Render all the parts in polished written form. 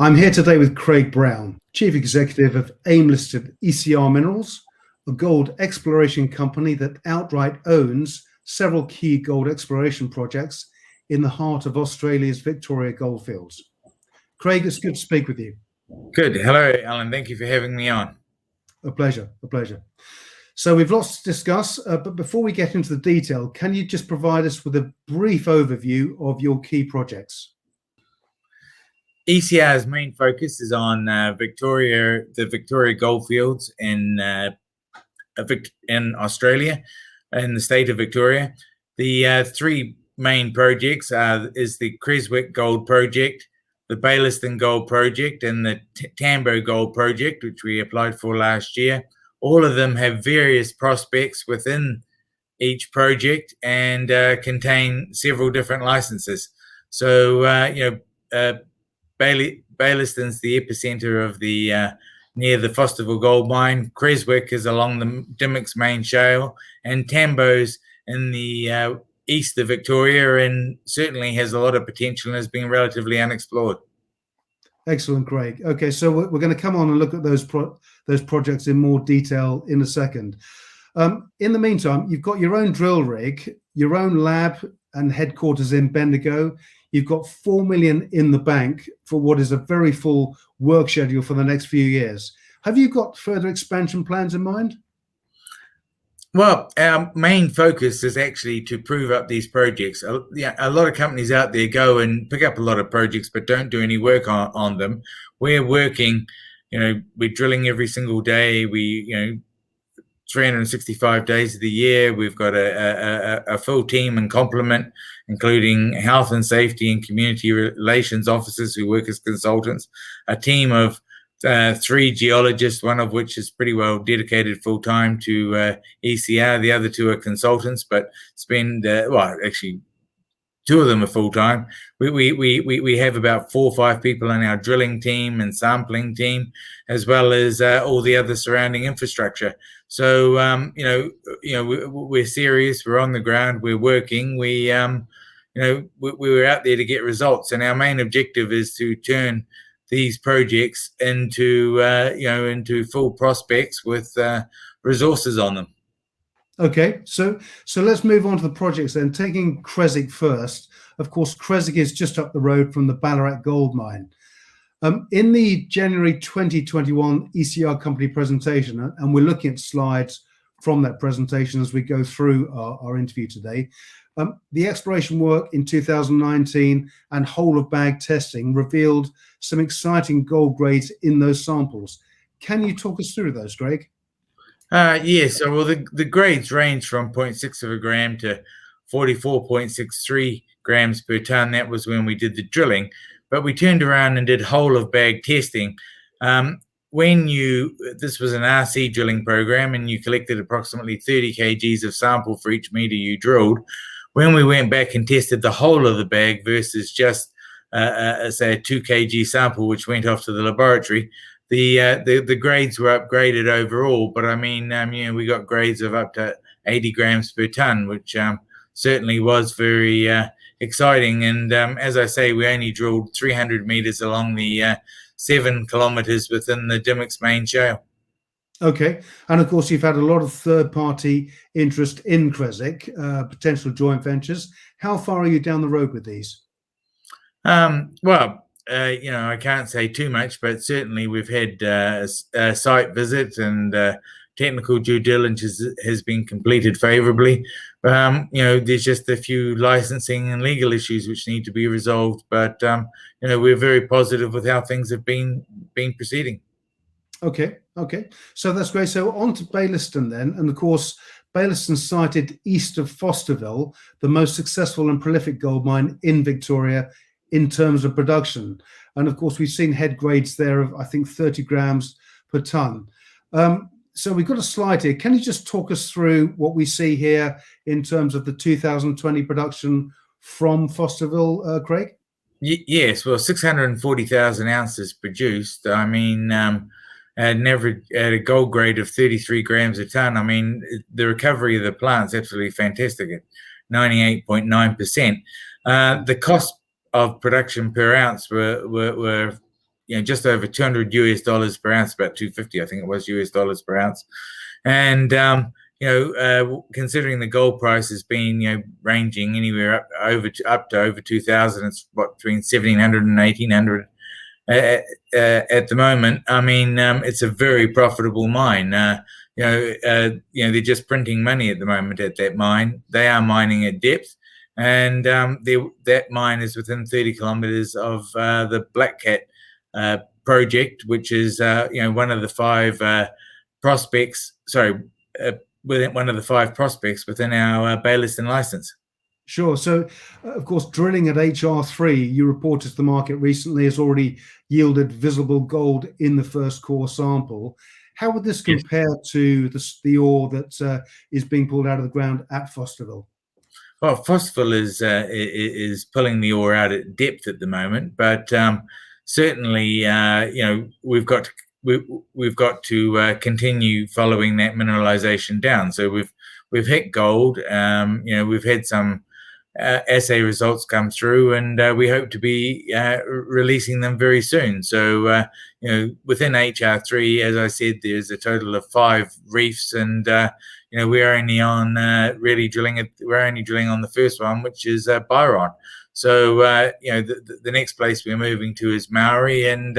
I'm here today with Craig Brown, Chief Executive of AIM-listed ECR Minerals, a gold exploration company that outright owns several key gold exploration projects in the heart of Australia's Victoria Goldfields. Craig, it's good to speak with you. Good. Hello, Alan. Thank you for having me on. A pleasure, a pleasure. So we've lots to discuss, but before we get into the detail, can you just provide us with a brief overview of your key projects? ECR's main focus is on the Victoria Goldfields in Australia, in the state of Victoria. The three main projects is the Creswick Gold Project, the Bailieston Gold Project, and the Tambo Gold Project, which we applied for last year. All of them have various prospects within each project and contain several different licenses. So, Bailieston's the epicenter of the near the Fosterville Gold Mine. Creswick is along the Dimmock's main shale, and Tambo's in the east of Victoria, and certainly has a lot of potential and has been relatively unexplored. Excellent, Craig. Okay, so we're going to come on and look at those projects in more detail in a second. In the meantime, you've got your own drill rig, your own lab and headquarters in Bendigo. You've got $4 million in the bank for what is a very full work schedule for the next few years. Have you got further expansion plans in mind? Well, our main focus is actually to prove up these projects. A lot of companies out there go and pick up a lot of projects but don't do any work on them. We're working, we're drilling every single day. 365 days of the year. We've got a full team and complement, including health and safety and community relations officers who work as consultants, a team of 3 geologists, one of which is pretty well dedicated full time to ECR. The other 2 are consultants, but spend actually 2 of them are full time. We have about 4 or 5 people on our drilling team and sampling team, as well as all the other surrounding infrastructure. So we're serious. We're on the ground. We're working. We were out there to get results, and our main objective is to turn these projects into full prospects with resources on them. Okay, so let's move on to the projects then. Taking Creswick first, of course, Creswick is just up the road from the Ballarat Gold Mine. In the January 2021 ECR company presentation, and we're looking at slides from that presentation as we go through our interview today, the exploration work in 2019 and whole of bag testing revealed some exciting gold grades in those samples. Can you talk us through those, Greg? Yes. So, well, the grades range from 0.6 of a gram to 44.63 grams per ton. That was when we did the drilling, but we turned around and did whole of bag testing. This was an RC drilling program, and you collected approximately 30 kgs of sample for each meter you drilled. When we went back and tested the whole of the bag versus just say a 2 kg sample, which went off to the laboratory, the grades were upgraded overall. But I mean, we got grades of up to 80 grams per ton, which certainly was very exciting. And as I say, we only drilled 300 meters along the 7 kilometers within the Dimmock's main shale. Okay, and of course you've had a lot of third-party interest in Creswick, potential joint ventures. How far are you down the road with these? I can't say too much, but certainly we've had a site visit, and technical due diligence has been completed favorably. There's just a few licensing and legal issues which need to be resolved, but we're very positive with how things have been proceeding. Okay, so that's great. So on to Bailieston then, and of course Bailieston sited east of Fosterville, the most successful and prolific gold mine in Victoria in terms of production. And of course we've seen head grades there of I think 30 grams per ton. So we've got a slide here. Can you just talk us through what we see here in terms of the 2020 production from Fosterville, Craig? Yes, well, 640,000 ounces produced. I mean, at a gold grade of 33 grams a ton. I mean, the recovery of the plant's absolutely fantastic at 98.9%. The cost of production per ounce were just over $200 per ounce, about 250, I think it was US dollars per ounce. And considering the gold price has been ranging anywhere up to over 2,000, it's between 1,700 and 1,800 at the moment. I mean, it's a very profitable mine. They're just printing money at the moment at that mine. They are mining at depth, and that mine is within 30 kilometers of the Black Cat project, which is one of the five prospects. One of the five prospects within our Bailieston license. Sure. So, of course, drilling at HR3, you reported to the market recently, has already yielded visible gold in the first core sample. How would this compare to the ore that is being pulled out of the ground at Fosterville? Well, Fosterville is pulling the ore out at depth at the moment, but certainly, we've got to continue following that mineralization down. So we've hit gold. We've had some assay results come through, and we hope to be releasing them very soon. So within HR3, as I said, there's a total of 5 reefs, and we're only on we're only drilling on the first one, which is Byron. So the next place we're moving to is Maori, and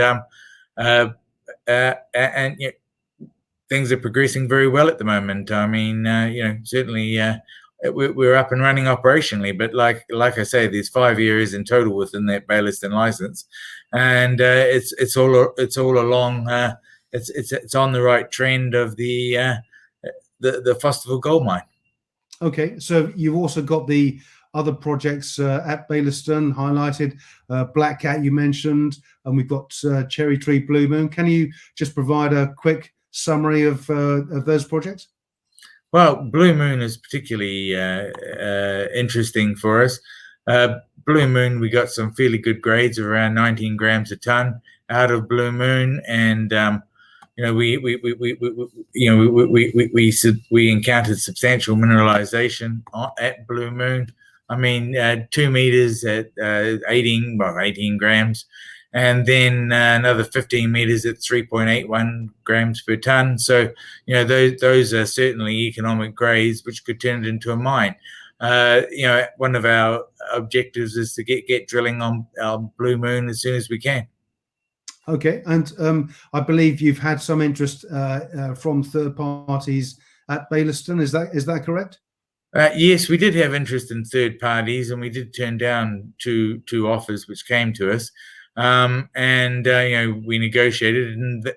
things are progressing very well at the moment. I mean, certainly we're up and running operationally, but like I say, there's 5 areas in total within that Bailieston license, and it's all along. It's on the right trend of the Fosterville Gold Mine. Okay, so you've also got the other projects at Bailieston highlighted, Black Cat you mentioned, and we've got Cherry Tree, Blue Moon. Can you just provide a quick summary of those projects? Well, Blue Moon is particularly interesting for us. Blue Moon, we got some fairly good grades of around 19 grams a ton out of Blue Moon, and we encountered substantial mineralization at Blue Moon. I mean, 2 meters at 18 grams, and then another 15 meters at 3.81 grams per ton. So, those are certainly economic grades which could turn it into a mine. One of our objectives is to get drilling on our Blue Moon as soon as we can. Okay, and I believe you've had some interest from third parties at Bailieston. Is that correct? Yes, we did have interest in third parties, and we did turn down two offers which came to us. We negotiated, and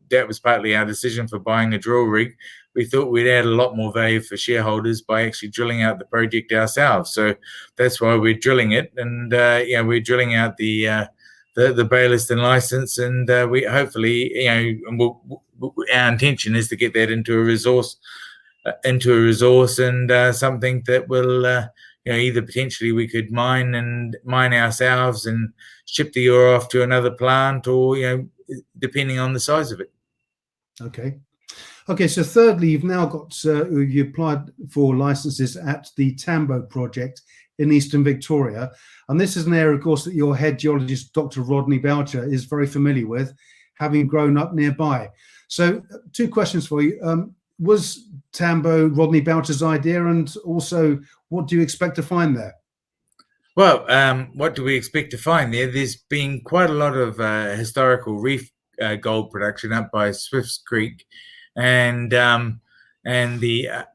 that was partly our decision for buying a drill rig. We thought we'd add a lot more value for shareholders by actually drilling out the project ourselves. So that's why we're drilling it, and we're drilling out the Bailieston license, and we hopefully, our intention is to get that into a resource, and something that will, either potentially we could mine ourselves and ship the ore off to another plant, or depending on the size of it. Okay. So thirdly, you've now got you applied for licenses at the Tambo Project in Eastern Victoria, and this is an area, of course, that your head geologist, Dr. Rodney Boucher, is very familiar with, having grown up nearby. So 2 questions for you. Was Tambo Rodney Boucher's idea, and also what do you expect to find there? Well, what do we expect to find there? There's been quite a lot of historical reef gold production up by Swifts Creek and the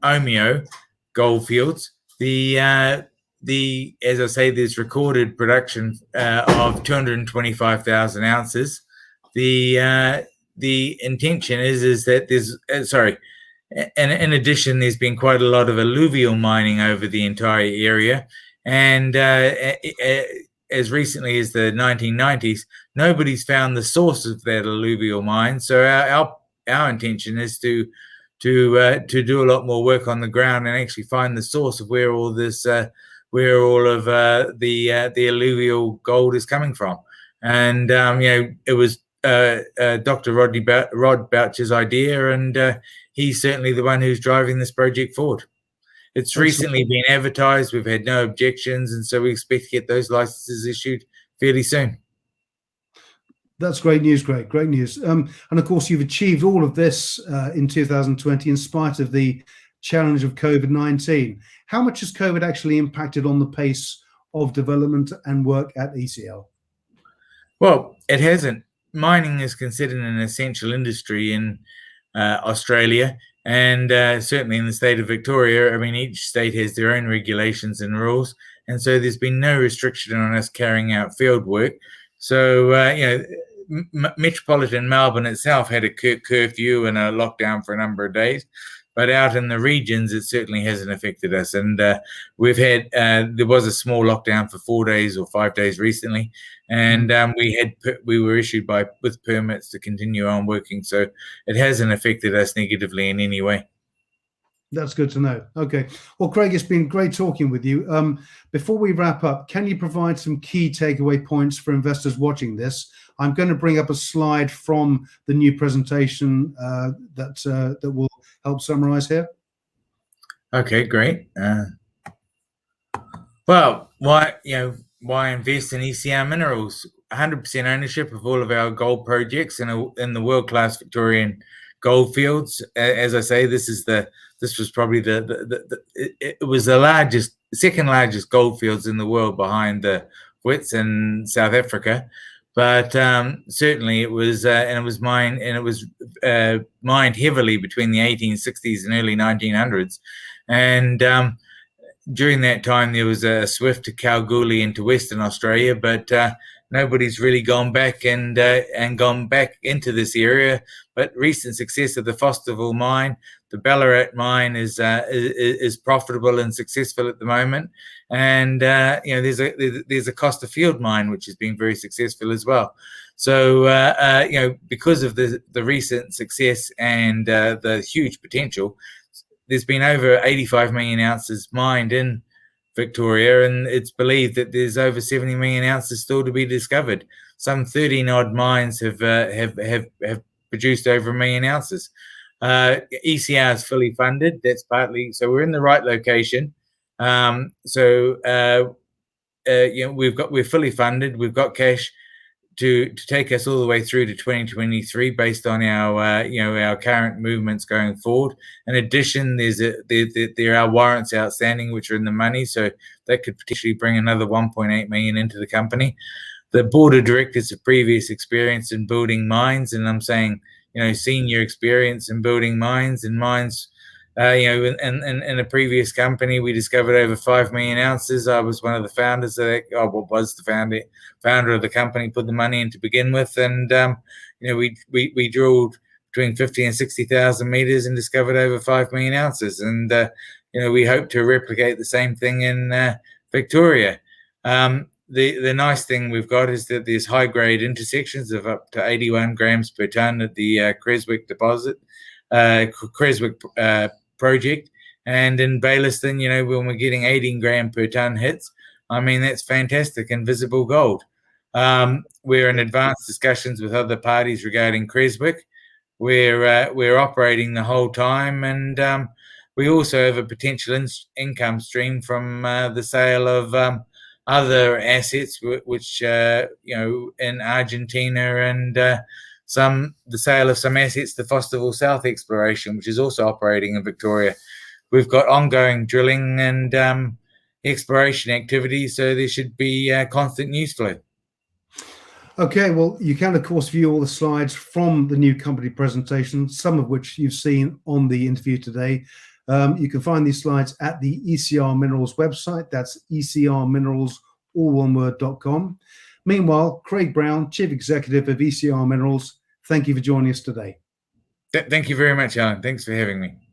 Omeo Goldfields. As I say, there's recorded production of 225,000 ounces. The intention is that there's and in addition, there's been quite a lot of alluvial mining over the entire area. And as recently as the 1990s, nobody's found the source of that alluvial mine. So our intention is to do a lot more work on the ground and actually find the source of where all of the alluvial gold is coming from. And it was Dr. Rod Boucher's idea, and he's certainly the one who's driving this project forward. It's recently been advertised. We've had no objections, and so we expect to get those licenses issued fairly soon. That's great news, Greg. Great news. And of course, you've achieved all of this in 2020 in spite of the challenge of COVID-19. How much has COVID actually impacted on the pace of development and work at ECL? Well, it hasn't. Mining is considered an essential industry in Australia, and certainly in the state of Victoria. I mean, each state has their own regulations and rules, and so there's been no restriction on us carrying out field work. So, metropolitan Melbourne itself had a curfew and a lockdown for a number of days, but out in the regions, it certainly hasn't affected us. And we've had, there was a small lockdown for 4 days or 5 days recently, and we were issued with permits to continue on working. So it hasn't affected us negatively in any way. That's good to know. Okay. Well, Craig, it's been great talking with you. Before we wrap up, can you provide some key takeaway points for investors watching this? I'm going to bring up a slide from the new presentation that will help summarize here. Okay, great. Well, why invest in ECR Minerals? 100% ownership of all of our gold projects in the world-class Victorian Goldfields. As I say, this was probably it was the second largest goldfields in the world behind the Wits in South Africa. But certainly it was, mined heavily between the 1860s and early 1900s. And during that time, there was a swift to Kalgoorlie into Western Australia, but nobody's really gone back and gone back into this area. But recent success of the Fosterville mine, the Ballarat mine is profitable and successful at the moment, and there's a Costa Field mine which has been very successful as well. So because of the recent success and the huge potential, there's been over 85 million ounces mined in Victoria, and it's believed that there's over 70 million ounces still to be discovered. Some 13 odd mines have produced over 1 million ounces. ECR is fully funded. That's partly so we're in the right location. We're fully funded. We've got cash to take us all the way through to 2023 based on our current movements going forward. In addition, there are warrants outstanding which are in the money, so that could potentially bring another 1.8 million into the company. The board of directors have previous experience in building mines, and I'm saying senior experience in building mines. In a previous company, we discovered over 5 million ounces. I was one of the founders of that. Was the founder of the company, put the money in to begin with, and we drilled between 50 and 60,000 meters and discovered over 5 million ounces. And we hope to replicate the same thing in Victoria. The nice thing we've got is that there's high grade intersections of up to 81 grams per ton at the Creswick deposit, Creswick project, and in Bailieston, when we're getting 18 gram per ton hits, I mean that's fantastic and visible gold. We're in advanced discussions with other parties regarding Creswick. We're operating the whole time, and we also have a potential income stream from the sale of other assets, which in Argentina, and the sale of some assets to Fosterville South Exploration, which is also operating in Victoria. We've got ongoing drilling and exploration activities, so there should be constant news flow. Okay, well, you can, of course, view all the slides from the new company presentation, some of which you've seen on the interview today. You can find these slides at the ECR Minerals website. That's ecrminerals.com. Meanwhile, Craig Brown, Chief Executive of ECR Minerals, thank you for joining us today. Thank you very much, Alan. Thanks for having me.